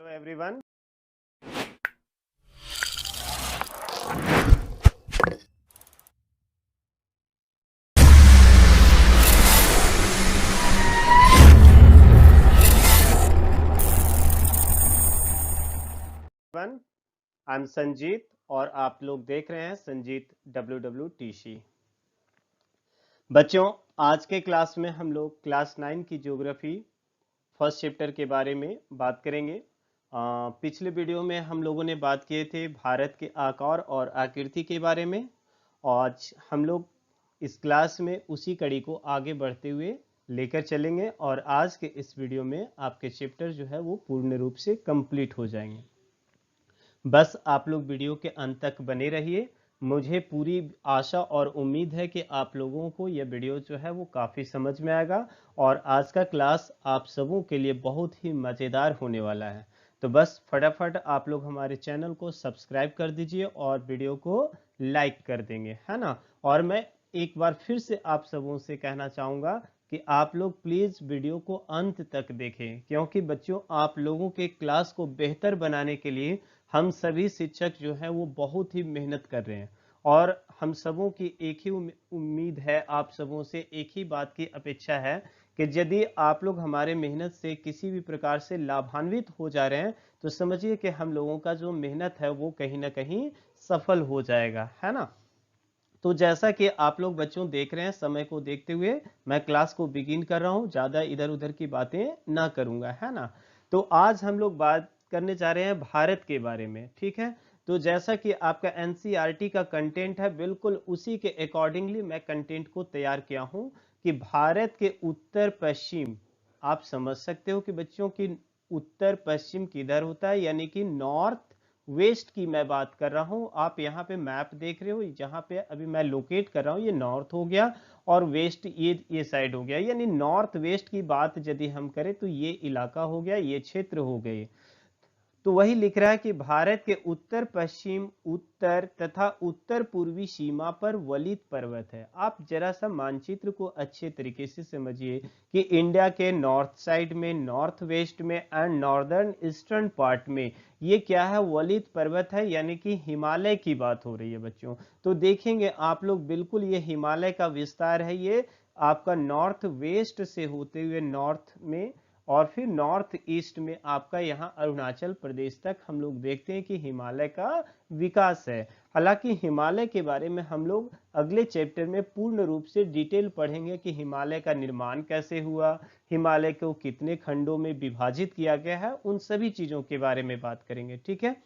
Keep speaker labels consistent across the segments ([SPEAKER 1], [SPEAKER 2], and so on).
[SPEAKER 1] Hello everyone. I'm Sanjeet और आप लोग देख रहे हैं संजीत WWTC। बच्चों, आज के क्लास में हम लोग क्लास 9 की ज्योग्राफी फर्स्ट चैप्टर के बारे में बात करेंगे। पिछले वीडियो में हम लोगों ने बात किए थे भारत के आकार और आकृति के बारे में। आज हम लोग इस क्लास में उसी कड़ी को आगे बढ़ते हुए लेकर चलेंगे और आज के इस वीडियो में आपके चैप्टर जो है वो पूर्ण रूप से कंप्लीट हो जाएंगे। बस आप लोग वीडियो के अंत तक बने रहिए। मुझे पूरी आशा और उम्मीद है कि आप लोगों को यह वीडियो जो है वो काफ़ी समझ में आएगा और आज का क्लास आप सबों के लिए बहुत ही मज़ेदार होने वाला है। तो बस फटाफट आप लोग हमारे चैनल को सब्सक्राइब कर दीजिए और वीडियो को लाइक कर देंगे, है ना। और मैं एक बार फिर से आप सबों से कहना चाहूँगा कि आप लोग प्लीज़ वीडियो को अंत तक देखें, क्योंकि बच्चों आप लोगों के क्लास को बेहतर बनाने के लिए हम सभी शिक्षक जो हैं वो बहुत ही मेहनत कर रहे हैं और हम सबों की एक ही उम्मीद है, आप सबों से एक ही बात की अपेक्षा है कि यदि आप लोग हमारे मेहनत से किसी भी प्रकार से लाभान्वित हो जा रहे हैं तो समझिए कि हम लोगों का जो मेहनत है वो कहीं ना कहीं सफल हो जाएगा, है ना। तो जैसा कि आप लोग बच्चों देख रहे हैं, समय को देखते हुए मैं क्लास को बिगिन कर रहा हूं, ज़्यादा इधर उधर की बातें ना करूंगा, है ना। तो आज हम लोग बात करने जा रहे हैं भारत के बारे में, ठीक है। तो जैसा कि आपका एनसीईआरटी का कंटेंट है, बिल्कुल उसी के अकॉर्डिंगली मैं कंटेंट को तैयार किया हूं कि भारत के उत्तर पश्चिम, आप समझ सकते हो कि बच्चों की उत्तर पश्चिम किधर होता है, यानी कि नॉर्थ वेस्ट की मैं बात कर रहा हूं। आप यहाँ पे मैप देख रहे हो, जहां पे अभी मैं लोकेट कर रहा हूं, ये नॉर्थ हो गया और वेस्ट ये साइड हो गया, यानी नॉर्थ वेस्ट की बात यदि हम करें तो ये इलाका हो गया, ये क्षेत्र हो गए। तो वही लिख रहा है कि भारत के उत्तर पश्चिम, उत्तर तथा उत्तर पूर्वी सीमा पर वलित पर्वत है। आप जरा सा मानचित्र को अच्छे तरीके से समझिए कि इंडिया के नॉर्थ साइड में, नॉर्थ वेस्ट में एंड नॉर्दर्न ईस्टर्न पार्ट में ये क्या है, वलित पर्वत है, यानी कि हिमालय की बात हो रही है बच्चों। तो देखेंगे आप लोग, बिल्कुल ये हिमालय का विस्तार है, ये आपका नॉर्थ वेस्ट से होते हुए नॉर्थ में और फिर नॉर्थ ईस्ट में आपका यहाँ अरुणाचल प्रदेश तक हम लोग देखते हैं कि हिमालय का विकास है। हालांकि हिमालय के बारे में हम लोग अगले चैप्टर में पूर्ण रूप से डिटेल पढ़ेंगे कि हिमालय का निर्माण कैसे हुआ, हिमालय को कितने खंडों में विभाजित किया गया है, उन सभी चीजों के बारे में बात करेंगे, ठीक है।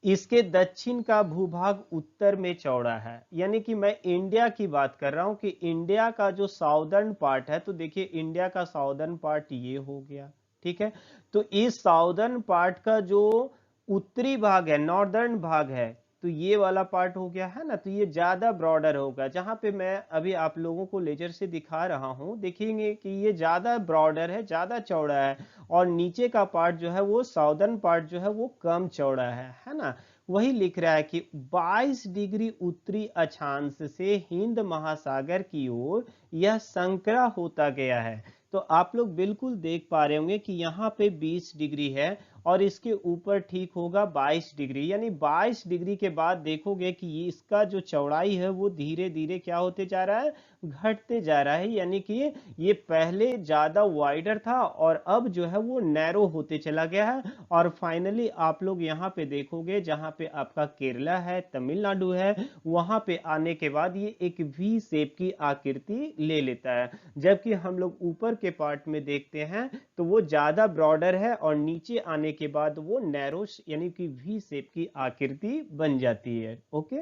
[SPEAKER 1] इसके दक्षिण का भूभाग उत्तर में चौड़ा है, यानी कि मैं इंडिया की बात कर रहा हूं कि इंडिया का जो साउदर्न पार्ट है, तो देखिए इंडिया का साउदर्न पार्ट ये हो गया, ठीक है। तो इस साउदर्न पार्ट का जो उत्तरी भाग है, नॉर्दर्न भाग है, तो ये वाला पार्ट हो गया, है ना। तो ये ज्यादा ब्रॉडर होगा, जहां पे मैं अभी आप लोगों को लेजर से दिखा रहा हूं, देखेंगे कि ये ज्यादा ब्रॉडर है, ज्यादा चौड़ा है और नीचे का पार्ट जो है वो साउदर्न पार्ट जो है वो कम चौड़ा है ना। वही लिख रहा है कि 22 डिग्री उत्तरी अक्षांश से हिंद महासागर की ओर यह संकरा होता गया है। तो आप लोग बिल्कुल देख पा रहे होंगे कि यहाँ पे 20 डिग्री है और इसके ऊपर ठीक होगा 22 डिग्री, यानी 22 डिग्री के बाद देखोगे कि इसका जो चौड़ाई है वो धीरे धीरे क्या होते जा रहा है, घटते जा रहा है। यानी कि ये पहले ज्यादा वाइडर था और अब जो है वो नैरो होते चला गया है और फाइनली आप लोग यहाँ पे देखोगे जहाँ पे आपका केरला है, तमिलनाडु है, वहां पे आने के बाद ये एक वी शेप की आकृति ले लेता है। जबकि हम लोग ऊपर के पार्ट में देखते हैं तो वो ज्यादा ब्रॉडर है और नीचे आने के बाद वो नैरो यानी कि वी शेप की आकृति बन जाती है। ओके,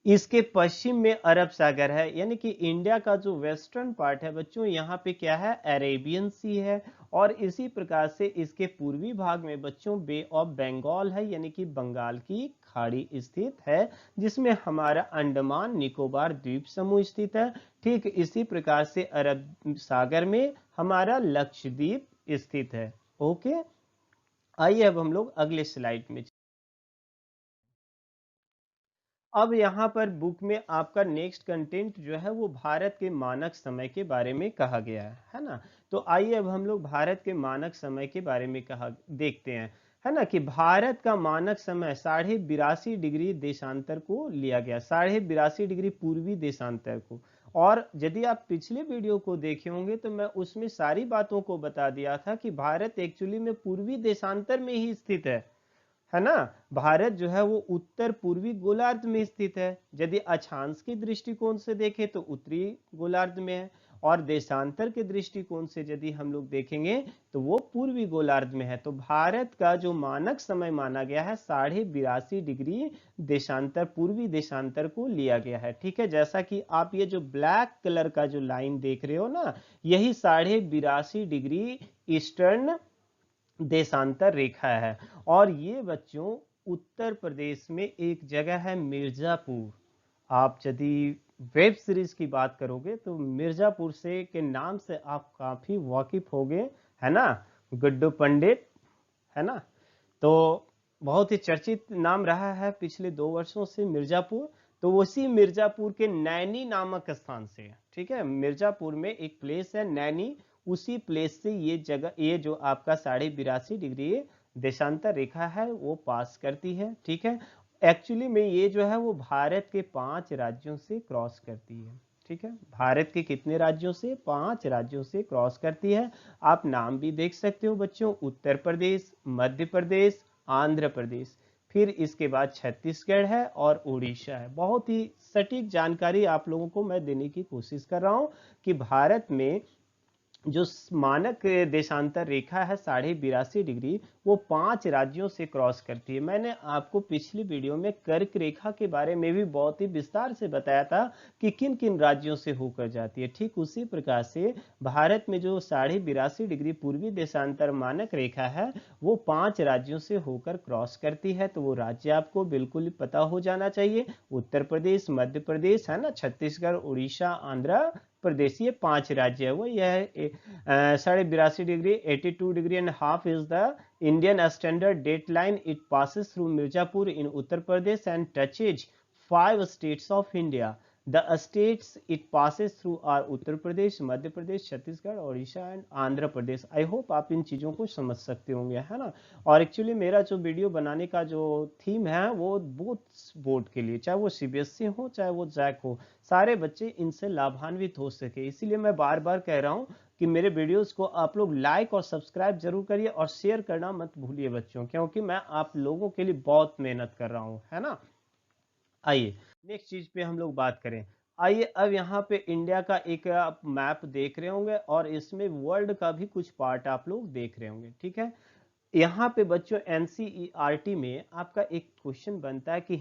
[SPEAKER 1] इसके पश्चिम में अरब सागर है, यानी कि इंडिया का जो वेस्टर्न पार्ट है बच्चों, यहाँ पे क्या है, अरेबियन सी है। और इसी प्रकार से इसके पूर्वी भाग में बच्चों बे ऑफ बंगाल है, यानी कि बंगाल की खाड़ी स्थित है, जिसमें हमारा अंडमान निकोबार द्वीप समूह स्थित है। ठीक इसी प्रकार से अरब सागर में हमारा लक्षद्वीप स्थित है। ओके, आइए अब हम लोग अगले स्लाइड में। अब यहाँ पर बुक में आपका नेक्स्ट कंटेंट जो है वो भारत के मानक समय के बारे में कहा गया है ना। तो आइए अब हम लोग भारत के मानक समय के बारे में कहा देखते हैं, है ना, कि भारत का मानक समय 82.5 डिग्री देशांतर को लिया गया, 82.5 डिग्री पूर्वी देशांतर को। और यदि आप पिछले वीडियो को देखे होंगे तो मैं उसमें सारी बातों को बता दिया था कि भारत एक्चुअली में पूर्वी देशांतर में ही स्थित है ना। भारत जो है वो उत्तर पूर्वी गोलार्ध में स्थित है। यदि अक्षांश के दृष्टिकोण से देखें तो उत्तरी गोलार्ध में है, और देशांतर के दृष्टिकोण से यदि हम लोग देखेंगे तो वो पूर्वी गोलार्ध में है। तो भारत का जो मानक समय माना गया है 82.5 डिग्री देशांतर, पूर्वी देशांतर को लिया गया है। ठीक है, जैसा कि आप ये जो ब्लैक कलर का जो लाइन देख रहे हो ना, यही 82.5 डिग्री ईस्टर्न देशांतर रेखा है। और ये बच्चों उत्तर प्रदेश में एक जगह है मिर्जापुर। आप यदि वेब सीरीज की बात करोगे तो मिर्जापुर से के नाम से आप काफी वाकिफ होगे, है ना, गुड्डू पंडित, है ना। तो बहुत ही चर्चित नाम रहा है पिछले 2 वर्षों से मिर्जापुर। तो उसी मिर्जापुर के नैनी नामक स्थान से, ठीक है, मिर्जापुर में एक प्लेस है नैनी, उसी प्लेस से ये जगह, ये जो आपका 82.5 डिग्री देशांतर रेखा है वो पास करती है। ठीक है, एक्चुअली में ये जो है वो भारत के 5 राज्यों से क्रॉस करती है। ठीक है, भारत के कितने राज्यों से? 5 राज्यों से क्रॉस करती है। आप नाम भी देख सकते हो बच्चों, उत्तर प्रदेश, मध्य प्रदेश, आंध्र प्रदेश, फिर इसके बाद छत्तीसगढ़ है और उड़ीसा है। बहुत ही सटीक जानकारी आप लोगों को मैं देने की कोशिश कर रहा हूं कि भारत में जो मानक देशांतर रेखा है 82.5 डिग्री, वो 5 राज्यों से क्रॉस करती है। मैंने आपको पिछली वीडियो में कर्क रेखा के बारे में भी बहुत ही विस्तार से बताया था कि किन किन राज्यों से होकर जाती है। ठीक उसी प्रकार से भारत में जो 82.5 डिग्री पूर्वी देशांतर मानक रेखा है वो 5 राज्यों से होकर क्रॉस करती है। तो वो राज्य आपको बिल्कुल पता हो जाना चाहिए, उत्तर प्रदेश, मध्य प्रदेश, है ना, छत्तीसगढ़, उड़ीसा, आंध्र प्रदेश, ये 5 राज्य है। वो यह 82.5 degree 82 degree and half is the Indian standard date line. It passes through Mirzapur in Uttar Pradesh and touches 5 states of India. The states it passes through are Uttar Pradesh, Madhya Pradesh, Chhattisgarh, Odisha and Andhra Pradesh. I hope आप इन चीज़ों को समझ सकते होंगे, है ना। और एक्चुअली मेरा जो वीडियो बनाने का जो थीम है वो बोथ बोर्ड के लिए, चाहे वो सीबीएसई हो चाहे वो जैक हो, सारे बच्चे इनसे लाभान्वित हो सके। इसीलिए मैं बार बार कह रहा हूँ कि मेरे वीडियोस को आप लोग लाइक और सब्सक्राइब जरूर करिए और शेयर करना मत भूलिए बच्चों, क्योंकि मैं आप लोगों के लिए बहुत मेहनत कर रहा हूँ, है ना। आइए नेक्स्ट चीज पे हम लोग बात करें। आइए अब यहाँ पे इंडिया का एक आप मैप देख रहे होंगे और इसमें वर्ल्ड का भी कुछ पार्ट आप लोग देख रहे होंगे। ठीक है, यहाँ पे बच्चों एनसीईआरटी में आपका एक क्वेश्चन बनता है कि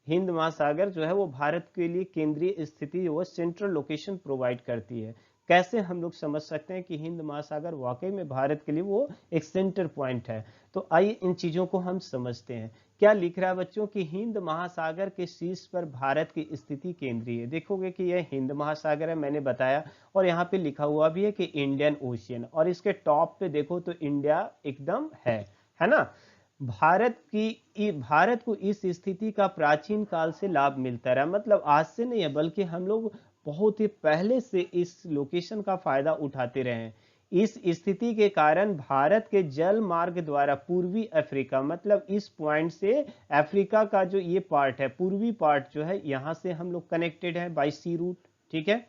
[SPEAKER 1] हिंद महासागर जो है वो भारत के लिए केंद्रीय स्थिति, वो सेंट्रल लोकेशन प्रोवाइड करती है। कैसे हम लोग समझ सकते हैं कि हिंद महासागर वाकई में भारत के लिए वो एक सेंटर पॉइंट है? तो आइए इन चीजों को हम समझते हैं। क्या लिख रहा है बच्चों कि हिंद महासागर के शीर्ष पर भारत की स्थिति केंद्रीय है। देखोगे कि यह हिंद महासागर है, मैंने बताया, और यहाँ पे लिखा हुआ भी है कि इंडियन ओशियन, और इसके टॉप पे देखो तो इंडिया एकदम है ना। भारत को इस स्थिति का प्राचीन काल से लाभ मिलता रहा, मतलब आज से नहीं है बल्कि हम लोग बहुत ही पहले से इस लोकेशन का फायदा उठाते रहे हैं। इस स्थिति के कारण भारत के जल मार्ग द्वारा पूर्वी अफ्रीका, मतलब इस पॉइंट से अफ्रीका का जो ये पार्ट है, पूर्वी पार्ट जो है, यहां से हम लोग कनेक्टेड है बाय सी रूट। ठीक है,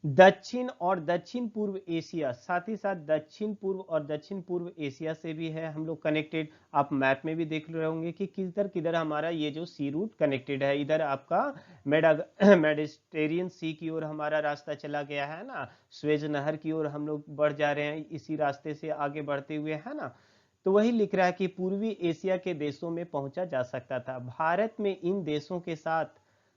[SPEAKER 1] दक्षिण और दक्षिण पूर्व एशिया, साथ ही साथ दक्षिण पूर्व और दक्षिण पूर्व एशिया से भी है हम लोग कनेक्टेड। आप मैप में भी देख रहे होंगे कि किधर किधर हमारा ये जो सी रूट कनेक्टेड है। इधर आपका मेडिटेरियन सी की ओर हमारा रास्ता चला गया है ना, स्वेज नहर की ओर हम लोग बढ़ जा रहे हैं इसी रास्ते से आगे बढ़ते हुए, है ना। तो वही लिख रहा है कि पूर्वी एशिया के देशों में पहुंचा जा सकता था। भारत में इन देशों के साथ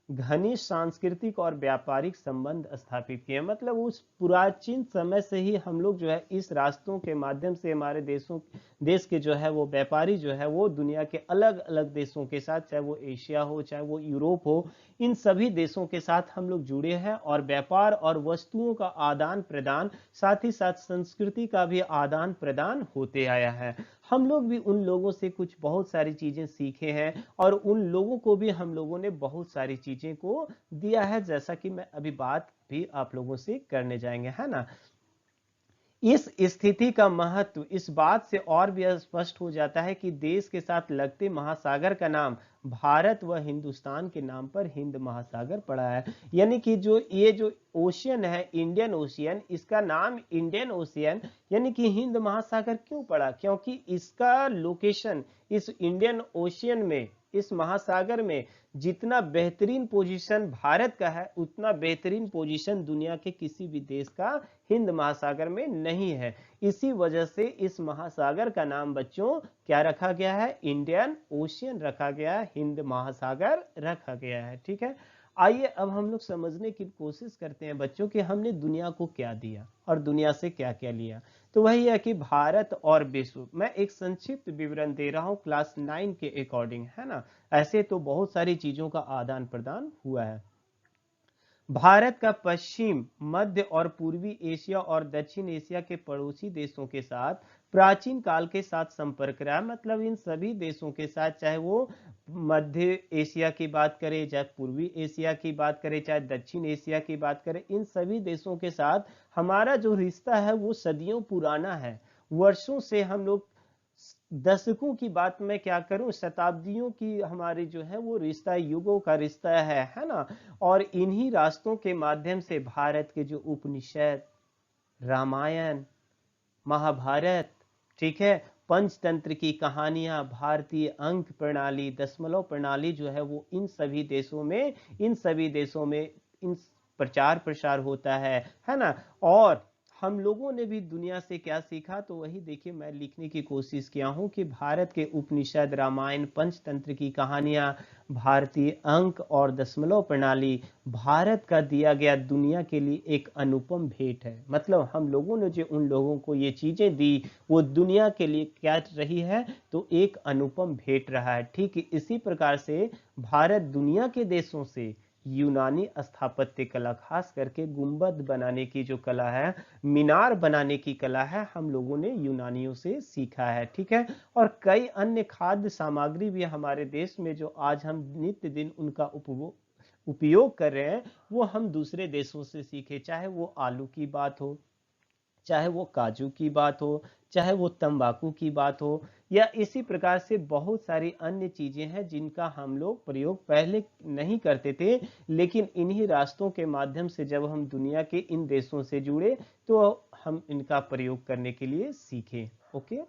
[SPEAKER 1] घनिष्ठ सांस्कृतिक और व्यापारिक संबंध स्थापित किए, मतलब उस प्राचीन समय से ही हम लोग जो है इस रास्तों के माध्यम से हमारे देश के जो है वो व्यापारी जो है वो दुनिया के अलग अलग देशों के साथ, चाहे वो एशिया हो चाहे वो यूरोप हो, इन सभी देशों के साथ हम लोग जुड़े हैं और व्यापार और वस्तुओं का आदान प्रदान, साथ ही साथ संस्कृति का भी आदान प्रदान होते आया है। हम लोग भी उन लोगों से कुछ बहुत सारी चीजें सीखे हैं और उन लोगों को भी हम लोगों ने बहुत सारी चीजें को दिया है, जैसा कि मैं अभी बात भी आप लोगों से करने जाएंगे, है ना। इस स्थिति का महत्व इस बात से और भी स्पष्ट हो जाता है कि देश के साथ लगते महासागर का नाम भारत व हिंदुस्तान के नाम पर हिंद महासागर पड़ा है। यानी कि ये जो ओशियन है, इंडियन ओशियन, इसका नाम इंडियन ओशियन यानी कि हिंद महासागर क्यों पड़ा? क्योंकि इसका लोकेशन इस इंडियन ओशियन में, इस महासागर में जितना बेहतरीन पोजीशन भारत का है, उतना बेहतरीन पोजीशन दुनिया के किसी भी देश का हिंद महासागर में नहीं है। इसी वजह से इस महासागर का नाम बच्चों क्या रखा गया है? इंडियन ओशियन रखा गया है, हिंद महासागर रखा गया है। ठीक है, आइए अब हम लोग समझने की कोशिश करते हैं बच्चों कि हमने दुनिया को क्या दिया और दुनिया से क्या क्या लिया। तो वही है कि भारत और विश्व, मैं एक संक्षिप्त विवरण दे रहा हूं क्लास 9 के अकॉर्डिंग, है ना। ऐसे तो बहुत सारी चीजों का आदान प्रदान हुआ है। भारत का पश्चिम, मध्य और पूर्वी एशिया और दक्षिण एशिया के पड़ोसी देशों के साथ प्राचीन काल के साथ संपर्क रहा। मतलब इन सभी देशों के साथ, चाहे वो मध्य एशिया की बात करें, चाहे पूर्वी एशिया की बात करें, चाहे दक्षिण एशिया की बात करें, इन सभी देशों के साथ हमारा जो रिश्ता है वो सदियों पुराना है। वर्षों से हम लोग, दशकों की बात मैं क्या करूं, शताब्दियों की हमारी जो है वो रिश्ता, युगों का रिश्ता है ना। और इन्हीं रास्तों के माध्यम से भारत के जो उपनिषद, रामायण, महाभारत, ठीक है, पंचतंत्र की कहानियां, भारतीय अंक प्रणाली, दशमलव प्रणाली जो है वो इन सभी देशों में इन प्रचार प्रसार होता है ना। और हम लोगों ने भी दुनिया से क्या सीखा, तो वही देखिए मैं लिखने की कोशिश किया हूं कि भारत के उपनिषद, रामायण, पंचतंत्र की कहानियां, भारतीय अंक और दशमलव प्रणाली भारत का दिया गया दुनिया के लिए एक अनुपम भेंट है। मतलब हम लोगों ने जो उन लोगों को ये चीजें दी वो दुनिया के लिए क्या रही है, तो एक अनुपम भेंट रहा है। ठीक इसी प्रकार से भारत दुनिया के देशों से यूनानी स्थापत्य कला, खास करके गुंबद बनाने की जो कला है, मीनार बनाने की कला है, हम लोगों ने यूनानियों से सीखा है। ठीक है, और कई अन्य खाद्य सामग्री भी हमारे देश में जो आज हम नित्य दिन उनका उपयोग कर रहे हैं, वो हम दूसरे देशों से सीखे। चाहे वो आलू की बात हो, चाहे वो काजू की बात हो, चाहे वो तंबाकू की बात हो, या इसी प्रकार से बहुत सारी अन्य चीजें हैं जिनका हम लोग प्रयोग पहले नहीं करते थे, लेकिन इन्हीं रास्तों के माध्यम से जब हम दुनिया के इन देशों से जुड़े तो हम इनका प्रयोग करने के लिए सीखे। ओके,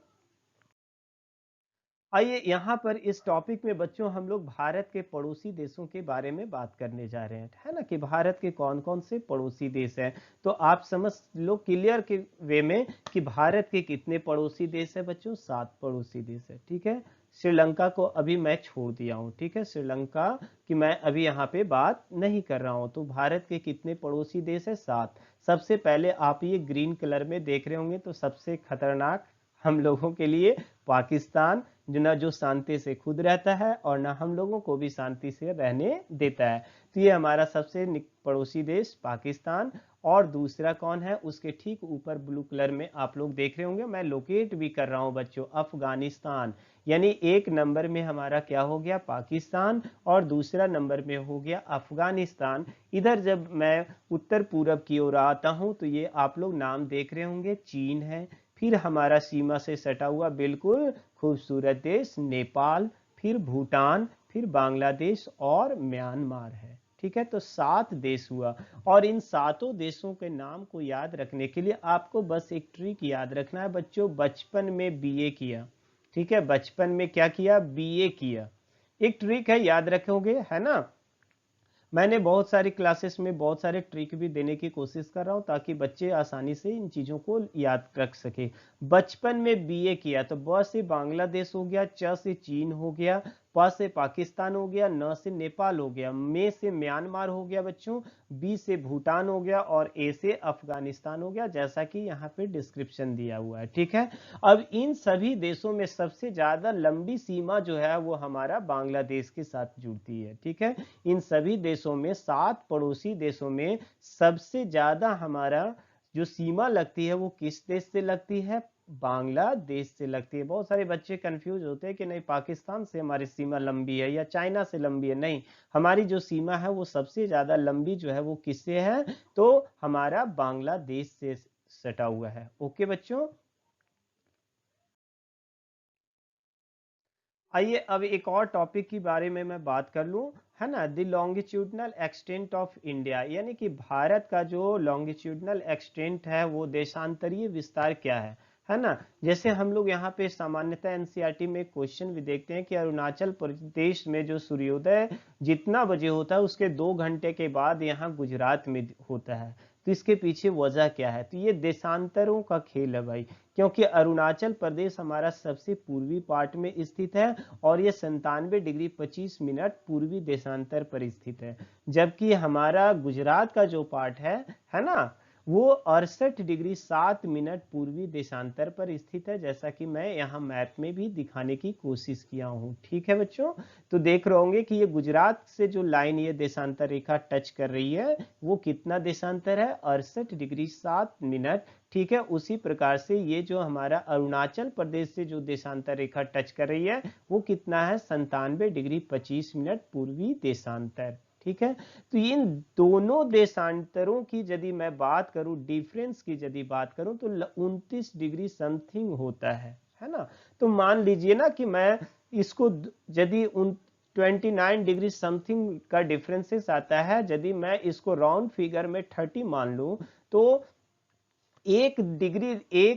[SPEAKER 1] आइए यहाँ पर इस टॉपिक में बच्चों हम लोग भारत के पड़ोसी देशों के बारे में बात करने जा रहे हैं, है ना, कि भारत के कौन कौन से पड़ोसी देश हैं। तो आप समझ लो क्लियर के वे में कि भारत के कितने पड़ोसी देश है बच्चों, 7 पड़ोसी देश है। ठीक है, श्रीलंका को अभी मैं छोड़ दिया हूँ। ठीक है, श्रीलंका की मैं अभी यहाँ पे बात नहीं कर रहा हूँ। तो भारत के कितने पड़ोसी देश है, 7। सबसे पहले आप ये ग्रीन कलर में देख रहे होंगे, तो सबसे खतरनाक हम लोगों के लिए पाकिस्तान, जो ना जो शांति से खुद रहता है और ना हम लोगों को भी शांति से रहने देता है। तो ये हमारा सबसे पड़ोसी देश पाकिस्तान। और दूसरा कौन है, उसके ठीक ऊपर ब्लू कलर में आप लोग देख रहे होंगे, मैं लोकेट भी कर रहा हूं बच्चों, अफगानिस्तान। यानी एक नंबर में हमारा क्या हो गया, पाकिस्तान, और दूसरा नंबर में हो गया अफगानिस्तान। इधर जब मैं उत्तर पूरब की ओर आता हूं तो ये आप लोग नाम देख रहे होंगे, चीन है। फिर हमारा सीमा से सटा हुआ बिल्कुल खूबसूरत देश नेपाल, फिर भूटान, फिर बांग्लादेश और म्यांमार है। ठीक है, तो 7 देश हुआ। और इन 7 देशों के नाम को याद रखने के लिए आपको बस एक ट्रिक याद रखना है बच्चों, बचपन में बीए किया। ठीक है, बचपन में क्या किया, बीए किया। एक ट्रिक है, याद रखोगे, है ना। मैंने बहुत सारी क्लासेस में बहुत सारे ट्रिक भी देने की कोशिश कर रहा हूं ताकि बच्चे आसानी से इन चीजों को याद रख सके। बचपन में बीए किया तो ब से बांग्लादेश हो गया, च से चीन हो गया, प से पाकिस्तान हो गया, न से नेपाल हो गया, मे से म्यांमार हो गया बच्चों, बी से भूटान हो गया और ए से अफगानिस्तान हो गया, जैसा कि यहाँ पे डिस्क्रिप्शन दिया हुआ है। ठीक है, अब इन सभी देशों में सबसे ज्यादा लंबी सीमा जो है वो हमारा बांग्लादेश के साथ जुड़ती है। ठीक है, इन सभी देशों में 7 पड़ोसी देशों में सबसे ज्यादा हमारा जो सीमा लगती है वो किस देश से लगती है? बांग्लादेश से लगती है। बहुत सारे बच्चे कंफ्यूज होते हैं कि नहीं पाकिस्तान से हमारी सीमा लंबी है या चाइना से लंबी है। नहीं, हमारी जो सीमा है वो सबसे ज्यादा लंबी जो है वो किससे है? तो हमारा बांग्लादेश से सटा हुआ है। ओके बच्चों, आइए अब एक और टॉपिक के बारे में मैं बात कर लूं, है ना, the longitudinal extent of India, यानी कि भारत का जो लॉन्गिट्यूडनल एक्सटेंट है वो देशांतरीय विस्तार क्या है ना। जैसे हम लोग यहाँ पे सामान्यतः एनसीईआरटी में क्वेश्चन भी देखते हैं कि अरुणाचल प्रदेश में जो सूर्योदय जितना बजे होता है उसके 2 घंटे के बाद यहाँ गुजरात में होता है। तो इसके पीछे वजह क्या है? तो ये देशांतरों का खेल है भाई, क्योंकि अरुणाचल प्रदेश हमारा सबसे पूर्वी पार्ट में स्थित है और ये 97 डिग्री 25 मिनट पूर्वी देशांतर पर स्थित है, जबकि हमारा गुजरात का जो पार्ट है ना, वो 68 डिग्री 7 मिनट पूर्वी देशांतर पर स्थित है, जैसा कि मैं यहाँ मैप में भी दिखाने की कोशिश किया हूँ। ठीक है बच्चों, तो देख रहे होंगे कि ये गुजरात से जो लाइन ये देशांतर रेखा टच कर रही है वो कितना देशांतर है? 68 डिग्री 7 मिनट। ठीक है, उसी प्रकार से ये जो हमारा अरुणाचल प्रदेश से जो देशांतर रेखा टच कर रही है वो कितना है? 97 डिग्री 25 मिनट पूर्वी देशांतर। ठीक है, तो इन दोनों देशांतरों की यदि मैं बात करूं, डिफरेंस की यदि बात करूं, तो 29 डिग्री समथिंग होता है ना। तो मान लीजिए ना कि मैं इसको यदि उन 29 डिग्री समथिंग का डिफरेंसेस आता है, यदि मैं इसको राउंड फिगर में 30 मान लूं, तो 1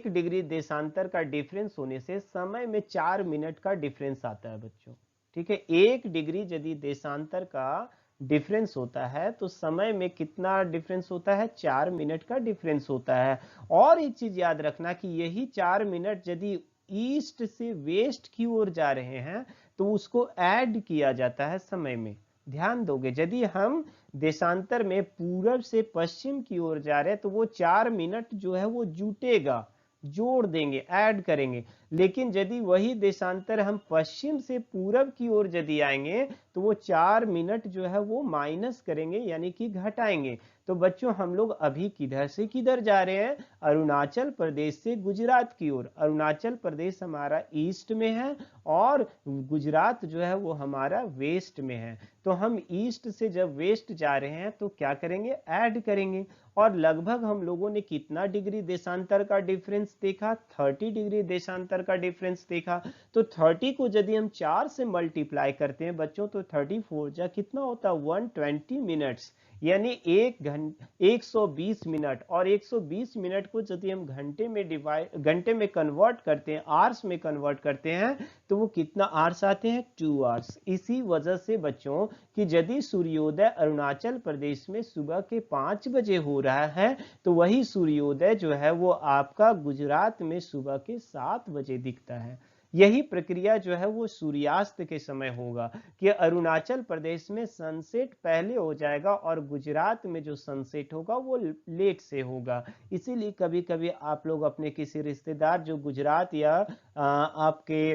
[SPEAKER 1] डिग्री देशांतर का डिफरेंस होने से समय में 4 मिनट का डिफरेंस आता है बच्चों। ठीक है, 1 डिग्री यदि देशांतर का डिफरेंस होता है तो समय में कितना डिफरेंस होता है? 4 मिनट का डिफरेंस होता है। और एक चीज याद रखना कि यही 4 मिनट यदि ईस्ट से वेस्ट की ओर जा रहे हैं तो उसको ऐड किया जाता है समय में। ध्यान दोगे, यदि हम देशांतर में पूरब से पश्चिम की ओर जा रहे हैं तो वो 4 मिनट जो है वो जुटेगा, जोड़ देंगे, ऐड करेंगे। लेकिन यदि वही देशांतर हम पश्चिम से पूरब की ओर यदि आएंगे तो वो 4 मिनट जो है वो माइनस करेंगे, यानी कि घटाएंगे। तो बच्चों हम लोग अभी किधर से किधर जा रहे हैं? अरुणाचल प्रदेश से गुजरात की ओर। अरुणाचल प्रदेश हमारा ईस्ट में है और गुजरात जो है वो हमारा वेस्ट में है। तो हम ईस्ट से जब वेस्ट जा रहे हैं तो क्या करेंगे? ऐड करेंगे। और लगभग हम लोगों ने कितना डिग्री देशांतर का डिफरेंस देखा? 30 डिग्री देशांतर का डिफरेंस देखा। तो 30 को यदि हम 4 से मल्टीप्लाई करते हैं बच्चों तो 34 जा कितना होता है? 120 मिनट्स, यानी 120 मिनट। और 120 मिनट को यदि हम घंटे में कन्वर्ट करते हैं, आवर्स में कन्वर्ट करते हैं, तो वो कितना आवर्स आते हैं? 2 आवर्स। इसी वजह से बच्चों कि यदि सूर्योदय अरुणाचल प्रदेश में सुबह के 5 बजे हो रहा है तो वही सूर्योदय जो है वो आपका गुजरात में सुबह के 7 बजे दिखता है। यही प्रक्रिया जो है वो सूर्यास्त के समय होगा कि अरुणाचल प्रदेश में सनसेट पहले हो जाएगा और गुजरात में जो सनसेट होगा वो लेट से होगा। इसीलिए कभी कभी आप लोग अपने किसी रिश्तेदार जो गुजरात या आपके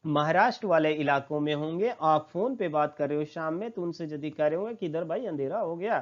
[SPEAKER 1] महाराष्ट्र वाले इलाकों में होंगे, आप फोन पे बात कर रहे हो शाम में, तो उनसे यदि कह रहे होंगे कि इधर भाई अंधेरा हो गया,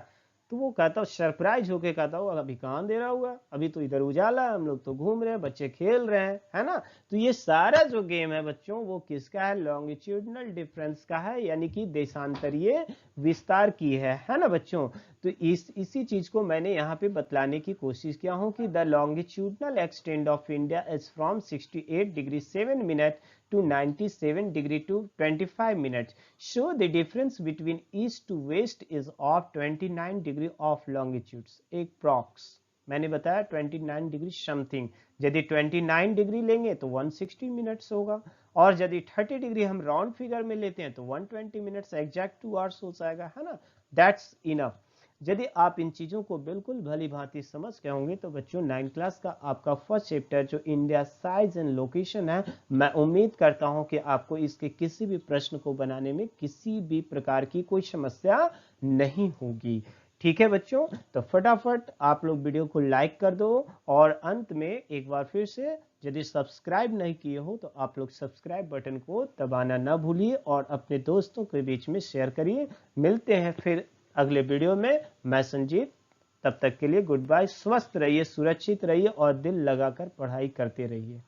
[SPEAKER 1] तो वो कहता सरप्राइज होके कहता होगा अभी कहाँ अंधेरा हुआ, अभी तो इधर उजाला है, हम लोग तो घूम रहे हैं, बच्चे खेल रहे हैं, है ना। तो ये सारा जो गेम है बच्चों वो किसका है? लॉन्गिट्यूडनल डिफरेंस का है, यानी कि देशांतरीय विस्तार की है ना बच्चों। तो इसी चीज को मैंने यहाँ पे बतलाने की कोशिश किया हूँ कि the longitudinal extend of India is from 68 degree 7 minute to 97 degree to 25 minutes. Show the difference between east to west is of 29 degree of longitudes. एक prox मैंने बताया 29 डिग्री समथिंग। यदि 29 डिग्री लेंगे तो 160 मिनट्स होगा, और यदि 30 डिग्री हम राउंड फिगर में लेते हैं तो 120 मिनट्स, एग्जैक्ट 2 आवर्स हो जाएगा, है ना। That's enough. यदि आप इन चीज़ों को बिल्कुल भली भांति समझ गए होंगे तो बच्चों 9th क्लास का आपका फर्स्ट चैप्टर जो इंडिया साइज एंड लोकेशन है, मैं उम्मीद करता हूं कि आपको इसके किसी भी प्रश्न को बनाने में किसी भी प्रकार की कोई समस्या नहीं होगी। ठीक है बच्चों, तो फटाफट आप लोग वीडियो को लाइक कर दो और अंत में एक बार फिर से यदि सब्सक्राइब नहीं किए हो तो आप लोग सब्सक्राइब बटन को दबाना ना भूलिए और अपने दोस्तों के बीच में शेयर करिए। मिलते हैं फिर अगले वीडियो में। मैं संजीत, तब तक के लिए गुड बाय। स्वस्थ रहिए, सुरक्षित रहिए और दिल लगाकर पढ़ाई करते रहिए।